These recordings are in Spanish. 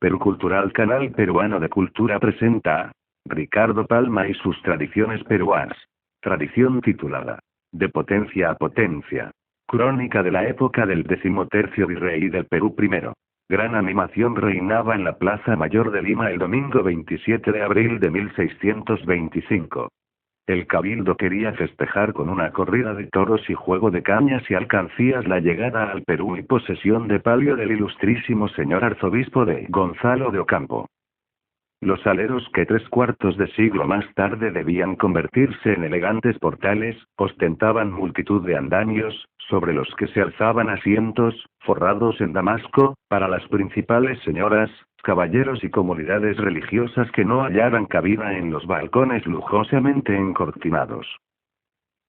Perú Cultural Canal Peruano de Cultura presenta a Ricardo Palma y sus tradiciones peruanas. Tradición titulada De potencia a potencia. Crónica de la época del 13º virrey del Perú I. Gran animación reinaba en la Plaza Mayor de Lima el domingo 27 de abril de 1625. El cabildo quería festejar con una corrida de toros y juego de cañas y alcancías la llegada al Perú y posesión de palio del ilustrísimo señor arzobispo de Gonzalo de Ocampo. Los aleros que 3/4 de siglo más tarde debían convertirse en elegantes portales, ostentaban multitud de andamios, sobre los que se alzaban asientos, forrados en damasco, para las principales señoras, caballeros y comunidades religiosas que no hallaran cabida en los balcones lujosamente encortinados.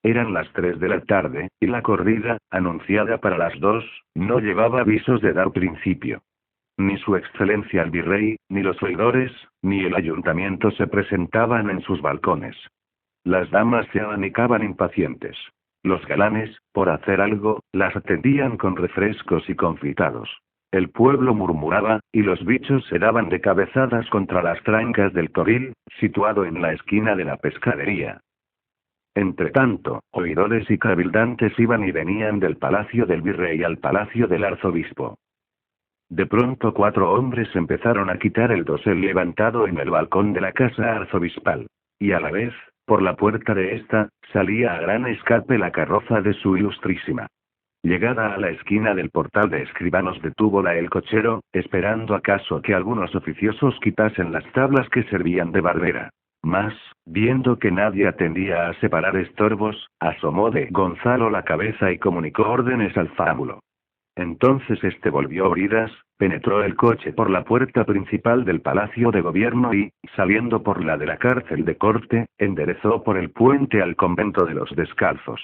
Eran las 3 de la tarde, y la corrida, anunciada para las 2, no llevaba avisos de dar principio. Ni su excelencia el virrey, ni los oidores, ni el ayuntamiento se presentaban en sus balcones. Las damas se abanicaban impacientes. Los galanes, por hacer algo, las atendían con refrescos y confitados. El pueblo murmuraba, y los bichos se daban de cabezadas contra las trancas del toril, situado en la esquina de la pescadería. Entretanto, oidores y cabildantes iban y venían del palacio del virrey al palacio del arzobispo. De pronto 4 hombres empezaron a quitar el dosel levantado en el balcón de la casa arzobispal. Y a la vez, por la puerta de esta, salía a gran escape la carroza de su ilustrísima. Llegada a la esquina del portal de escribanos detúvola el cochero, esperando acaso que algunos oficiosos quitasen las tablas que servían de barbera. Mas, viendo que nadie atendía a separar estorbos, asomó de Gonzalo la cabeza y comunicó órdenes al fábulo. Entonces este volvió bridas, penetró el coche por la puerta principal del Palacio de Gobierno y, saliendo por la de la cárcel de corte, enderezó por el puente al convento de los Descalzos.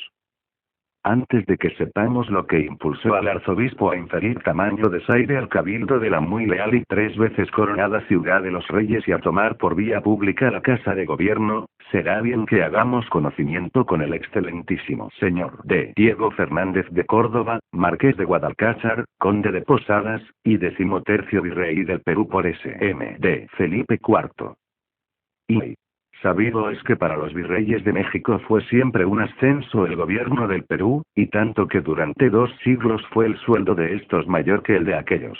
Antes de que sepamos lo que impulsó al arzobispo a inferir tamaño desaire al cabildo de la muy leal y 3 veces coronada ciudad de los reyes y a tomar por vía pública la casa de gobierno, será bien que hagamos conocimiento con el excelentísimo señor D. Diego Fernández de Córdoba, marqués de Guadalcázar, conde de Posadas, y 13º virrey del Perú por S.M. de Felipe IV. Y sabido es que para los virreyes de México fue siempre un ascenso el gobierno del Perú, y tanto que durante 2 siglos fue el sueldo de estos mayor que el de aquellos.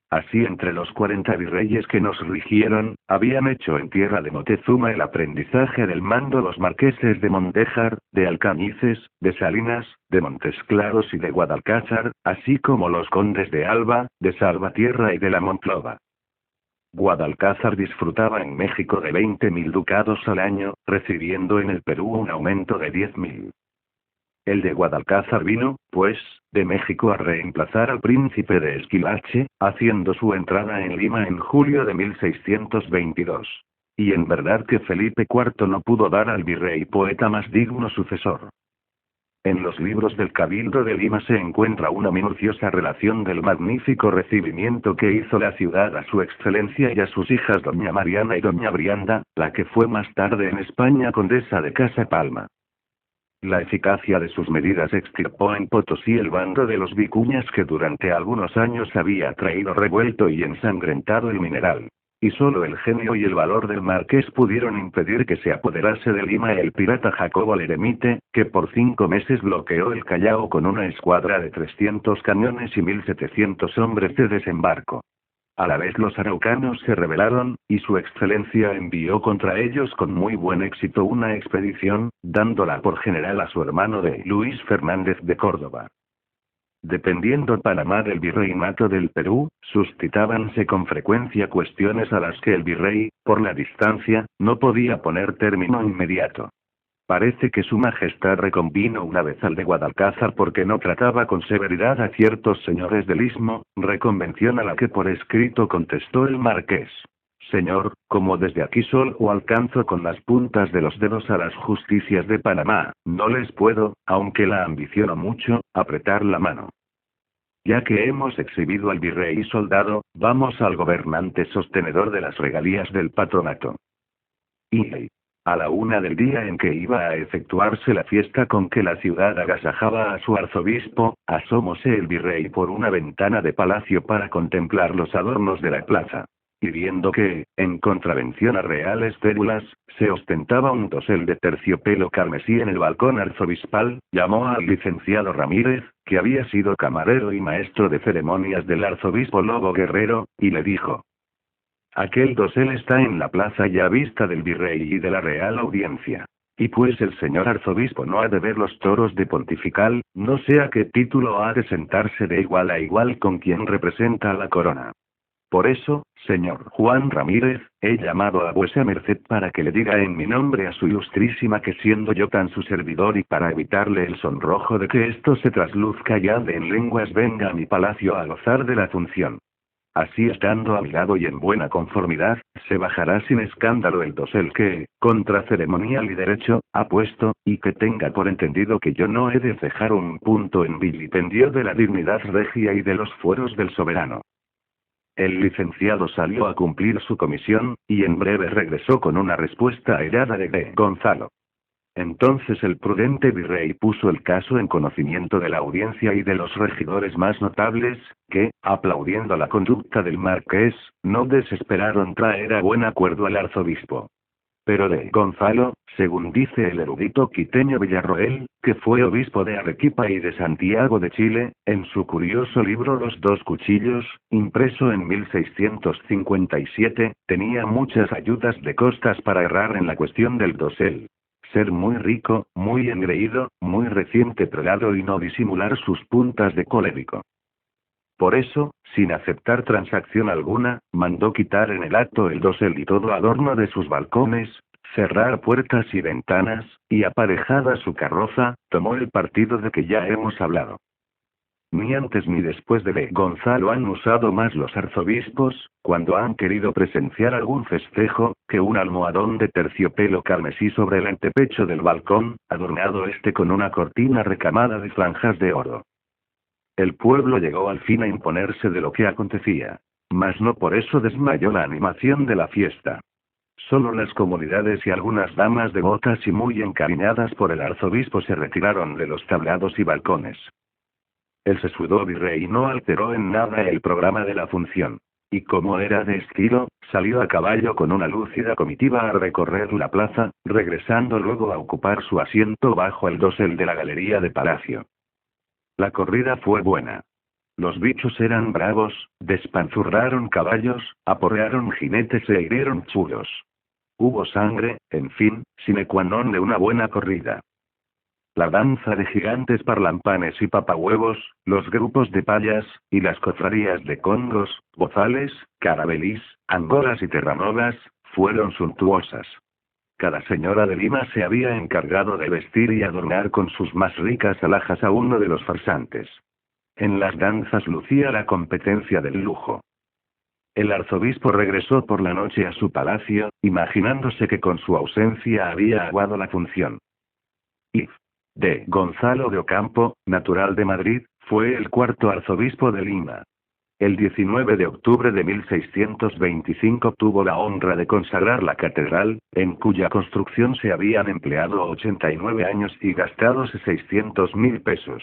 Así entre los 40 virreyes que nos rigieron, habían hecho en tierra de Moctezuma el aprendizaje del mando los marqueses de Mondejar, de Alcañices, de Salinas, de Montes Claros y de Guadalcázar, así como los condes de Alba, de Salvatierra y de la Monclova. Guadalcázar disfrutaba en México de 20.000 ducados al año, recibiendo en el Perú un aumento de 10.000. El de Guadalcázar vino, pues, de México a reemplazar al príncipe de Esquilache, haciendo su entrada en Lima en julio de 1622. Y en verdad que Felipe IV no pudo dar al virrey poeta más digno sucesor. En los libros del Cabildo de Lima se encuentra una minuciosa relación del magnífico recibimiento que hizo la ciudad a su excelencia y a sus hijas doña Mariana y doña Brianda, la que fue más tarde en España condesa de Casa Palma. La eficacia de sus medidas extirpó en Potosí el bando de los vicuñas que durante algunos años había traído revuelto y ensangrentado el mineral. Y solo el genio y el valor del marqués pudieron impedir que se apoderase de Lima el pirata Jacobo Leremite, que por 5 meses bloqueó el Callao con una escuadra de 300 cañones y 1.700 hombres de desembarco. A la vez los araucanos se rebelaron, y su excelencia envió contra ellos con muy buen éxito una expedición, dándola por general a su hermano de Luis Fernández de Córdoba. Dependiendo Panamá del virreinato del Perú, suscitábanse con frecuencia cuestiones a las que el virrey, por la distancia, no podía poner término inmediato. Parece que su majestad reconvino una vez al de Guadalcázar porque no trataba con severidad a ciertos señores del Istmo, reconvención a la que por escrito contestó el marqués. Señor, como desde aquí solo alcanzo con las puntas de los dedos a las justicias de Panamá, no les puedo, aunque la ambiciono mucho, apretar la mano. Ya que hemos exhibido al virrey soldado, vamos al gobernante sostenedor de las regalías del patronato. Y a la 1 del día en que iba a efectuarse la fiesta con que la ciudad agasajaba a su arzobispo, asómose el virrey por una ventana de palacio para contemplar los adornos de la plaza. y viendo que, en contravención a reales cédulas, se ostentaba un dosel de terciopelo carmesí en el balcón arzobispal, llamó al licenciado Ramírez, que había sido camarero y maestro de ceremonias del arzobispo Lobo Guerrero, y le dijo: aquel dosel está en la plaza y a vista del virrey y de la Real Audiencia. Y pues el señor arzobispo no ha de ver los toros de pontifical, no sé a qué título ha de sentarse de igual a igual con quien representa a la corona. Por eso, señor Juan Ramírez, he llamado a vuesa merced para que le diga en mi nombre a su ilustrísima que siendo yo tan su servidor y para evitarle el sonrojo de que esto se trasluzca y ande en lenguas venga a mi palacio a gozar de la función. Así estando a mi lado y en buena conformidad, se bajará sin escándalo el dosel que, contra ceremonial y derecho, ha puesto, y que tenga por entendido que yo no he de cejar un punto en vilipendio de la dignidad regia y de los fueros del soberano. El licenciado salió a cumplir su comisión, y en breve regresó con una respuesta airada de Gonzalo. Entonces el prudente virrey puso el caso en conocimiento de la audiencia y de los regidores más notables, que, aplaudiendo la conducta del marqués, no desesperaron traer a buen acuerdo al arzobispo. Pero de Gonzalo, según dice el erudito quiteño Villarroel, que fue obispo de Arequipa y de Santiago de Chile, en su curioso libro Los dos cuchillos, impreso en 1657, tenía muchas ayudas de costas para errar en la cuestión del dosel. Ser muy rico, muy engreído, muy reciente prelado y no disimular sus puntas de colérico. Por eso, sin aceptar transacción alguna, mandó quitar en el acto el dosel y todo adorno de sus balcones, cerrar puertas y ventanas, y aparejada su carroza, tomó el partido de que ya hemos hablado. Ni antes ni después de Gonzalo han usado más los arzobispos, cuando han querido presenciar algún festejo, que un almohadón de terciopelo carmesí sobre el antepecho del balcón, adornado con una cortina recamada de franjas de oro. El pueblo llegó al fin a imponerse de lo que acontecía. Mas no por eso desmayó la animación de la fiesta. Solo las comunidades y algunas damas devotas y muy encariñadas por el arzobispo se retiraron de los tablados y balcones. El sesudo virrey no alteró en nada el programa de la función. Y como era de estilo, salió a caballo con una lúcida comitiva a recorrer la plaza, regresando luego a ocupar su asiento bajo el dosel de la galería de palacio. La corrida fue buena. Los bichos eran bravos, despanzurraron caballos, aporrearon jinetes e hirieron chulos. Hubo sangre, en fin, sine qua non de una buena corrida. La danza de gigantes parlampanes y papahuevos, los grupos de payas, y las cofradías de congos, bozales, carabelís, angolas y terranovas, fueron suntuosas. Cada señora de Lima se había encargado de vestir y adornar con sus más ricas alhajas a uno de los farsantes. En las danzas lucía la competencia del lujo. El arzobispo regresó por la noche a su palacio, imaginándose que con su ausencia había aguado la función. Y de Gonzalo de Ocampo, natural de Madrid, fue el cuarto arzobispo de Lima. El 19 de octubre de 1625 tuvo la honra de consagrar la catedral, en cuya construcción se habían empleado 89 años y gastado 600.000 pesos.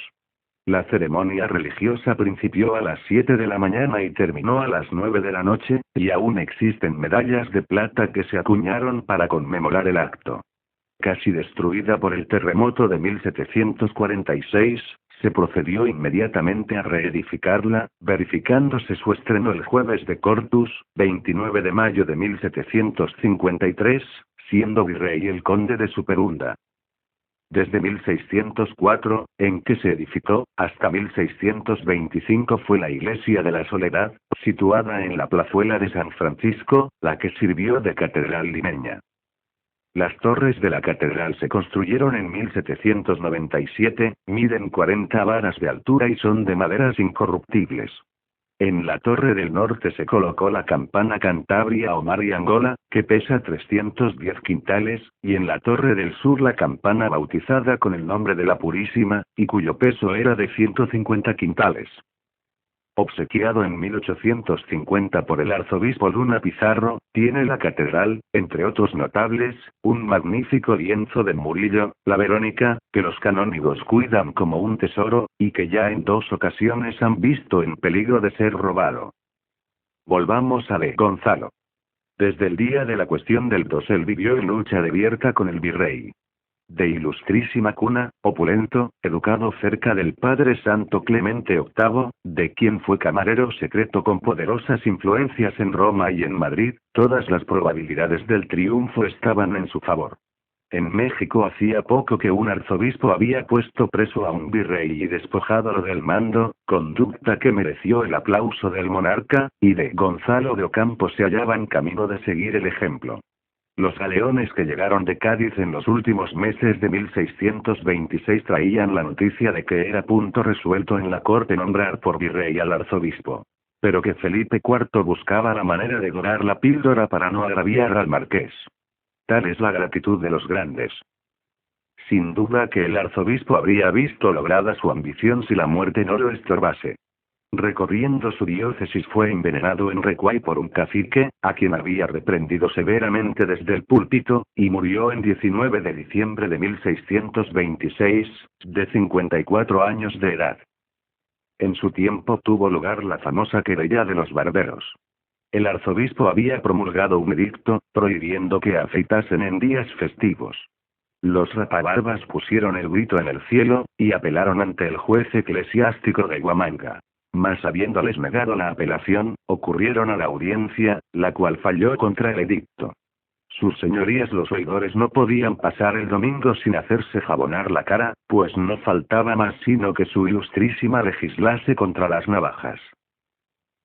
La ceremonia religiosa principió a las 7 de la mañana y terminó a las 9 de la noche, y aún existen medallas de plata que se acuñaron para conmemorar el acto. Casi destruida por el terremoto de 1746, se procedió inmediatamente a reedificarla, verificándose su estreno el jueves de Cortus, 29 de mayo de 1753, siendo virrey el conde de Superunda. Desde 1604, en que se edificó, hasta 1625 fue la iglesia de la Soledad, situada en la plazuela de San Francisco, la que sirvió de catedral limeña. Las torres de la catedral se construyeron en 1797, miden 40 varas de altura y son de maderas incorruptibles. En la torre del norte se colocó la campana Cantabria o Mariangola, que pesa 310 quintales, y en la torre del sur la campana bautizada con el nombre de la Purísima, y cuyo peso era de 150 quintales. Obsequiado en 1850 por el arzobispo Luna Pizarro, tiene la catedral, entre otros notables, un magnífico lienzo de Murillo, la Verónica, que los canónigos cuidan como un tesoro, y que ya en 2 ocasiones han visto en peligro de ser robado. Volvamos a de Gonzalo. Desde el día de la cuestión del dosel vivió en lucha abierta con el virrey. De ilustrísima cuna, opulento, educado cerca del Padre Santo Clemente VIII, de quien fue camarero secreto con poderosas influencias en Roma y en Madrid, todas las probabilidades del triunfo estaban en su favor. En México hacía poco que un arzobispo había puesto preso a un virrey y despojado del mando, conducta que mereció el aplauso del monarca, y de Gonzalo de Ocampo se hallaba en camino de seguir el ejemplo. Los galeones que llegaron de Cádiz en los últimos meses de 1626 traían la noticia de que era punto resuelto en la corte nombrar por virrey al arzobispo. Pero que Felipe IV buscaba la manera de dorar la píldora para no agraviar al marqués. Tal es la gratitud de los grandes. Sin duda que el arzobispo habría visto lograda su ambición si la muerte no lo estorbase. Recorriendo su diócesis fue envenenado en Recuay por un cacique, a quien había reprendido severamente desde el púlpito, y murió en 19 de diciembre de 1626, de 54 años de edad. En su tiempo tuvo lugar la famosa querella de los barberos. El arzobispo había promulgado un edicto, prohibiendo que afeitasen en días festivos. Los rapabarbas pusieron el grito en el cielo, y apelaron ante el juez eclesiástico de Huamanga. Mas habiéndoles negado la apelación, ocurrieron a la audiencia, la cual falló contra el edicto. Sus señorías los oidores no podían pasar el domingo sin hacerse jabonar la cara, pues no faltaba más sino que su ilustrísima legislase contra las navajas.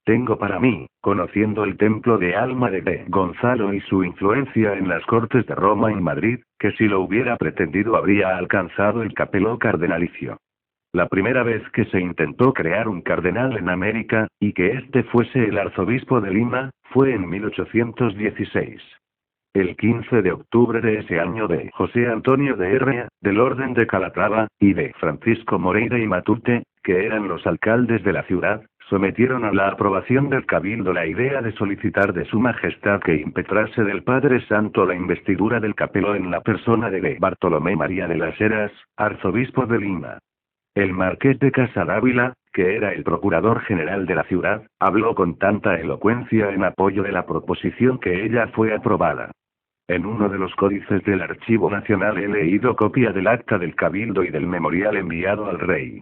Tengo para mí, conociendo el templo de alma de Gonzalo y su influencia en las cortes de Roma y Madrid, que si lo hubiera pretendido habría alcanzado el capelo cardenalicio. La primera vez que se intentó crear un cardenal en América, y que éste fuese el arzobispo de Lima, fue en 1816. El 15 de octubre de ese año de José Antonio de Herrea, del Orden de Calatrava, y de Francisco Moreira y Matute, que eran los alcaldes de la ciudad, sometieron a la aprobación del cabildo la idea de solicitar de su majestad que impetrase del Padre Santo la investidura del capelo en la persona de Bartolomé María de las Heras, arzobispo de Lima. El marqués de Casadávila, que era el procurador general de la ciudad, habló con tanta elocuencia en apoyo de la proposición que ella fue aprobada. En uno de los códices del Archivo Nacional he leído copia del acta del cabildo y del memorial enviado al rey.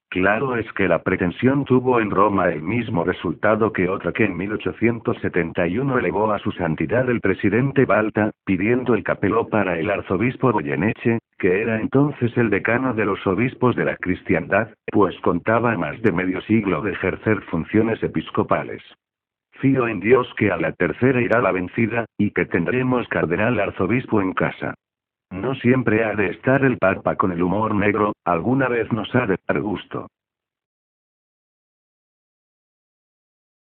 Claro es que la pretensión tuvo en Roma el mismo resultado que otra que en 1871 elevó a su santidad el presidente Balta, pidiendo el capelo para el arzobispo Goyeneche, que era entonces el decano de los obispos de la cristiandad, pues contaba más de medio siglo de ejercer funciones episcopales. Fío en Dios que a la tercera irá la vencida, y que tendremos cardenal arzobispo en casa. No siempre ha de estar el papa con el humor negro, alguna vez nos ha de dar gusto.